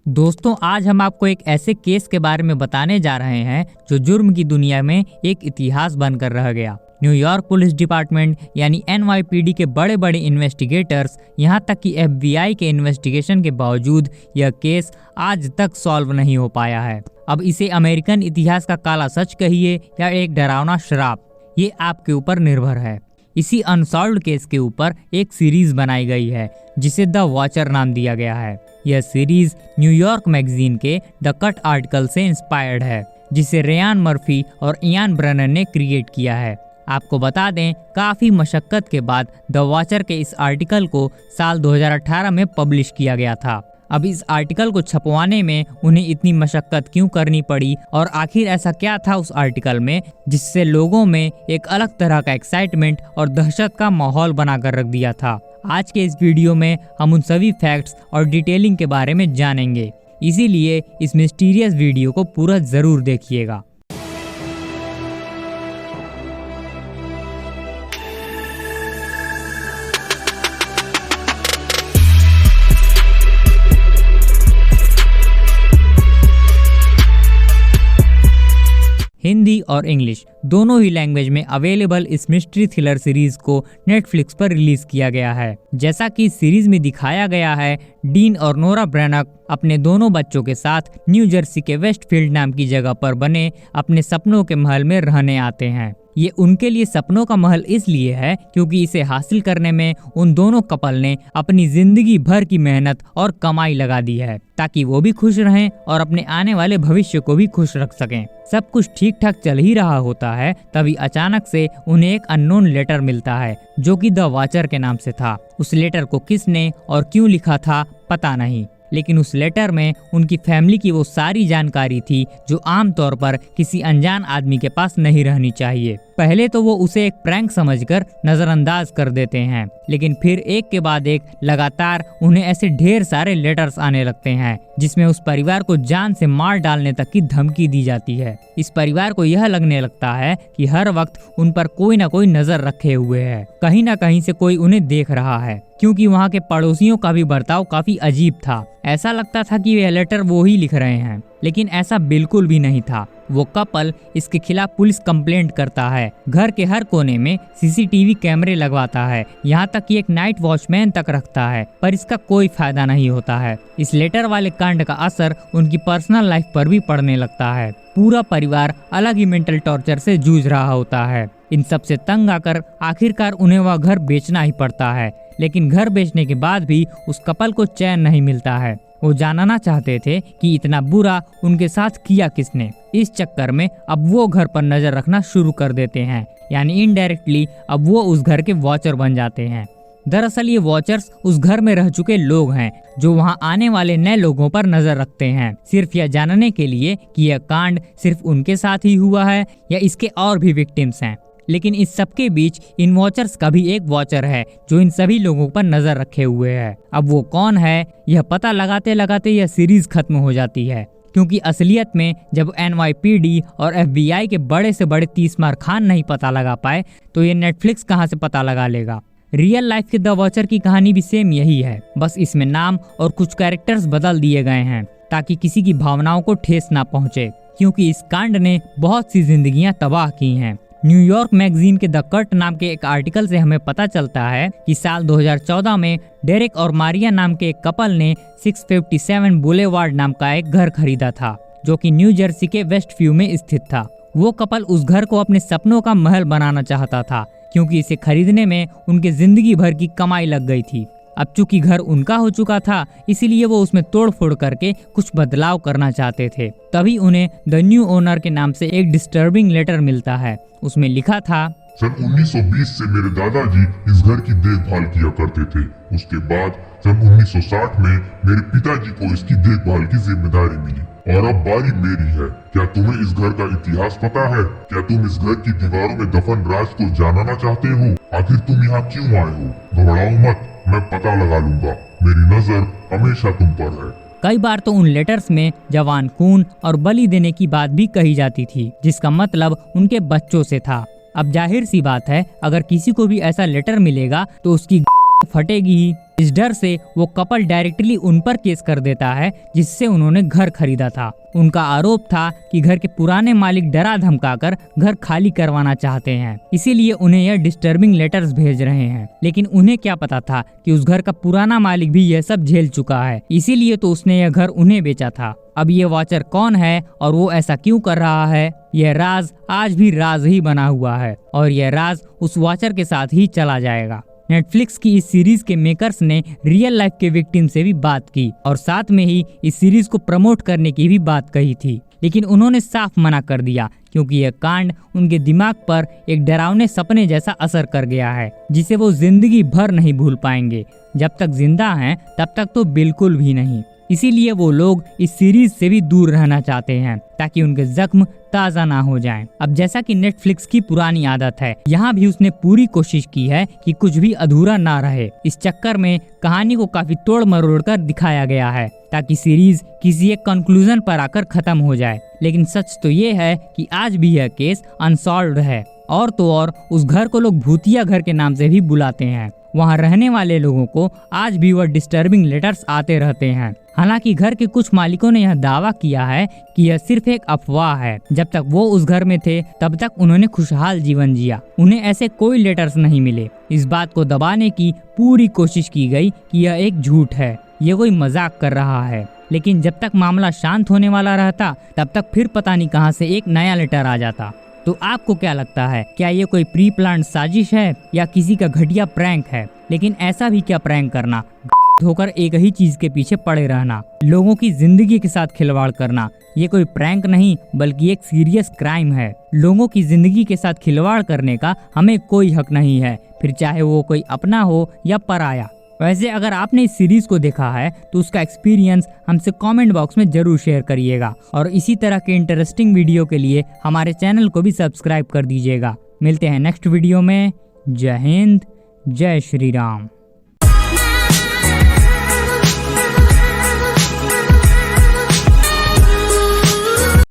दोस्तों, आज हम आपको एक ऐसे केस के बारे में बताने जा रहे हैं जो जुर्म की दुनिया में एक इतिहास बनकर रह गया। न्यूयॉर्क पुलिस डिपार्टमेंट यानी NYPD के बड़े बड़े इन्वेस्टिगेटर्स, यहाँ तक कि FBI के इन्वेस्टिगेशन के बावजूद यह केस आज तक सॉल्व नहीं हो पाया है। अब इसे अमेरिकन इतिहास का काला सच कहिए या एक डरावना श्राप, ये आपके ऊपर निर्भर है। इसी अनसॉल्व्ड केस के ऊपर एक सीरीज बनाई गई है जिसे द वॉचर नाम दिया गया है। यह सीरीज न्यूयॉर्क मैगजीन के द कट आर्टिकल से इंस्पायर्ड है, जिसे रेयान मर्फी और इयान ब्रेनर ने क्रिएट किया है। आपको बता दें, काफी मशक्कत के बाद द वॉचर के इस आर्टिकल को साल 2018 में पब्लिश किया गया था। अब इस आर्टिकल को छपवाने में उन्हें इतनी मशक्कत क्यों करनी पड़ी और आखिर ऐसा क्या था उस आर्टिकल में जिससे लोगों में एक अलग तरह का एक्साइटमेंट और दहशत का माहौल बनाकर रख दिया था। आज के इस वीडियो में हम उन सभी फैक्ट्स और डिटेलिंग के बारे में जानेंगे, इसीलिए इस मिस्टीरियस वीडियो को पूरा जरूर देखिएगा। हिंदी और इंग्लिश दोनों ही लैंग्वेज में अवेलेबल इस मिस्ट्री थ्रिलर सीरीज को नेटफ्लिक्स पर रिलीज किया गया है। जैसा कि इस सीरीज में दिखाया गया है, डीन और नोरा ब्रैनक अपने दोनों बच्चों के साथ न्यू जर्सी के वेस्टफील्ड नाम की जगह पर बने अपने सपनों के महल में रहने आते हैं। ये उनके लिए सपनों का महल इसलिए है क्योंकि इसे हासिल करने में उन दोनों कपल ने अपनी जिंदगी भर की मेहनत और कमाई लगा दी है, ताकि वो भी खुश रहें और अपने आने वाले भविष्य को भी खुश रख सकें। सब कुछ ठीक ठाक चल ही रहा होता है, तभी अचानक से उन्हें एक अननोन लेटर मिलता है जो कि द वॉचर के नाम से था। उस लेटर को किसने और क्यों लिखा था पता नहीं, लेकिन उस लेटर में उनकी फैमिली की वो सारी जानकारी थी जो आमतौर पर किसी अनजान आदमी के पास नहीं रहनी चाहिए। पहले तो वो उसे एक प्रैंक समझकर नजरअंदाज कर देते हैं, लेकिन फिर एक के बाद एक लगातार उन्हें ऐसे ढेर सारे लेटर्स आने लगते हैं जिसमें उस परिवार को जान से मार डालने तक की धमकी दी जाती है। इस परिवार को यह लगने लगता है कि हर वक्त उन पर कोई न कोई नजर रखे हुए है, कहीं न कहीं से कोई उन्हें देख रहा है, क्योंकि वहाँ के पड़ोसियों का भी बर्ताव काफी अजीब था। ऐसा लगता था कि यह लेटर वो ही लिख रहे हैं, लेकिन ऐसा बिल्कुल भी नहीं था। वो कपल इसके खिलाफ पुलिस कंप्लेंट करता है, घर के हर कोने में CCTV कैमरे लगवाता है, यहाँ तक कि एक नाइट वॉचमैन तक रखता है, पर इसका कोई फायदा नहीं होता है। इस लेटर वाले कांड का असर उनकी पर्सनल लाइफ पर भी पड़ने लगता है। पूरा परिवार अलग ही मेंटल टॉर्चर से जूझ रहा होता है। इन सब से तंग आकर आखिरकार उन्हें वह घर बेचना ही पड़ता है, लेकिन घर बेचने के बाद भी उस कपल को चैन नहीं मिलता है। वो जानना चाहते थे कि इतना बुरा उनके साथ किया किसने। इस चक्कर में अब वो घर पर नजर रखना शुरू कर देते हैं, यानी इनडायरेक्टली अब वो उस घर के वॉचर बन जाते हैं। दरअसल ये वॉचर्स उस घर में रह चुके लोग हैं जो वहाँ आने वाले नए लोगों पर नजर रखते हैं, सिर्फ यह जानने के लिए कि यह कांड सिर्फ उनके साथ ही हुआ है या इसके और भी विक्टिम्स हैं। लेकिन इस सबके बीच इन वॉचर्स का भी एक वॉचर है जो इन सभी लोगों पर नजर रखे हुए है। अब वो कौन है यह पता लगाते लगाते यह सीरीज खत्म हो जाती है, क्योंकि असलियत में जब NYPD और FBI के बड़े से बड़े 30 मार खान नहीं पता लगा पाए तो ये नेटफ्लिक्स कहाँ से पता लगा लेगा। रियल लाइफ के द वॉचर की कहानी भी सेम यही है, बस इसमें नाम और कुछ कैरेक्टर्स बदल दिए गए हैं ताकि किसी की भावनाओं को ठेस ना पहुंचे, क्योंकि इस कांड ने बहुत सी जिंदगियां तबाह की हैं। न्यूयॉर्क मैगजीन के द कट नाम के एक आर्टिकल से हमें पता चलता है कि साल 2014 में डेरेक और मारिया नाम के एक कपल ने 657 बुलेवार्ड नाम का एक घर खरीदा था, जो कि न्यू जर्सी के वेस्टव्यू में स्थित था। वो कपल उस घर को अपने सपनों का महल बनाना चाहता था, क्योंकि इसे खरीदने में उनके जिंदगी भर की कमाई लग गई थी। अब चूंकि घर उनका हो चुका था, इसीलिए वो उसमें तोड़ फोड़ करके कुछ बदलाव करना चाहते थे। तभी उन्हें द न्यू ओनर के नाम से एक डिस्टर्बिंग लेटर मिलता है। उसमें लिखा था, सन 1920 से मेरे दादाजी इस घर की देखभाल किया करते थे। उसके बाद सन 1960 में मेरे पिताजी को इसकी देखभाल की जिम्मेदारी मिली और अब बारी मेरी है। क्या तुम्हें इस घर का इतिहास पता है? क्या तुम इस घर की दीवारों में दफन राज को जानना चाहते हो? आखिर तुम यहाँ क्यों आए हो? घबराओ मत, मैं पता लगा लूंगा। मेरी नजर हमेशा तुम पर है। कई बार तो उन लेटर्स में जवान खून और बलि देने की बात भी कही जाती थी, जिसका मतलब उनके बच्चों से था। अब जाहिर सी बात है, अगर किसी को भी ऐसा लेटर मिलेगा तो उसकी फटेगी ही। इस डर से वो कपल डायरेक्टली उन पर केस कर देता है जिससे उन्होंने घर खरीदा था। उनका आरोप था कि घर के पुराने मालिक डरा धमकाकर घर खाली करवाना चाहते हैं, इसीलिए उन्हें यह डिस्टर्बिंग लेटर्स भेज रहे हैं। लेकिन उन्हें क्या पता था कि उस घर का पुराना मालिक भी यह सब झेल चुका है, इसीलिए तो उसने यह घर उन्हें बेचा था। अब ये वॉचर कौन है और वो ऐसा क्यों कर रहा है, यह राज आज भी राज ही बना हुआ है और यह राज उस वॉचर के साथ ही चला जाएगा। नेटफ्लिक्स की इस सीरीज के मेकर्स ने रियल लाइफ के विक्टिम से भी बात की और साथ में ही इस सीरीज को प्रमोट करने की भी बात कही थी, लेकिन उन्होंने साफ मना कर दिया क्योंकि यह कांड उनके दिमाग पर एक डरावने सपने जैसा असर कर गया है जिसे वो जिंदगी भर नहीं भूल पाएंगे। जब तक जिंदा हैं तब तक तो बिल्कुल भी नहीं। इसीलिए वो लोग इस सीरीज से भी दूर रहना चाहते हैं ताकि उनके जख्म ताज़ा ना हो जाएं। अब जैसा कि नेटफ्लिक्स की पुरानी आदत है, यहाँ भी उसने पूरी कोशिश की है कि कुछ भी अधूरा ना रहे। इस चक्कर में कहानी को काफी तोड़ मरोड़ कर दिखाया गया है ताकि सीरीज किसी एक कंक्लूजन पर आकर खत्म हो जाए। लेकिन सच तो ये है कि आज भी यह केस अनसॉल्व्ड है और तो और उस घर को लोग भूतिया घर के नाम से भी बुलाते हैं। वहाँ रहने वाले लोगों को आज भी वह डिस्टर्बिंग लेटर्स आते रहते हैं। हालांकि घर के कुछ मालिकों ने यह दावा किया है कि यह सिर्फ एक अफवाह है। जब तक वो उस घर में थे तब तक उन्होंने खुशहाल जीवन जिया, उन्हें ऐसे कोई लेटर्स नहीं मिले। इस बात को दबाने की पूरी कोशिश की गई कि यह एक झूठ है, ये कोई मजाक कर रहा है। लेकिन जब तक मामला शांत होने वाला रहता तब तक फिर पता नहीं कहां से एक नया लेटर आ जाता। तो आपको क्या लगता है, क्या ये कोई प्री प्लान साजिश है या किसी का घटिया प्रैंक है? लेकिन ऐसा भी क्या प्रैंक करना, होकर एक ही चीज के पीछे पड़े रहना, लोगों की जिंदगी के साथ खिलवाड़ करना, ये कोई प्रैंक नहीं बल्कि एक सीरियस क्राइम है। लोगों की जिंदगी के साथ खिलवाड़ करने का हमें कोई हक नहीं है, फिर चाहे वो कोई अपना हो या पराया। वैसे अगर आपने इस सीरीज को देखा है तो उसका एक्सपीरियंस हमसे कमेंट बॉक्स में जरूर शेयर करिएगा और इसी तरह के इंटरेस्टिंग वीडियो के लिए हमारे चैनल को भी सब्सक्राइब कर दीजिएगा। मिलते हैं नेक्स्ट वीडियो में। जय हिंद, जय श्री राम।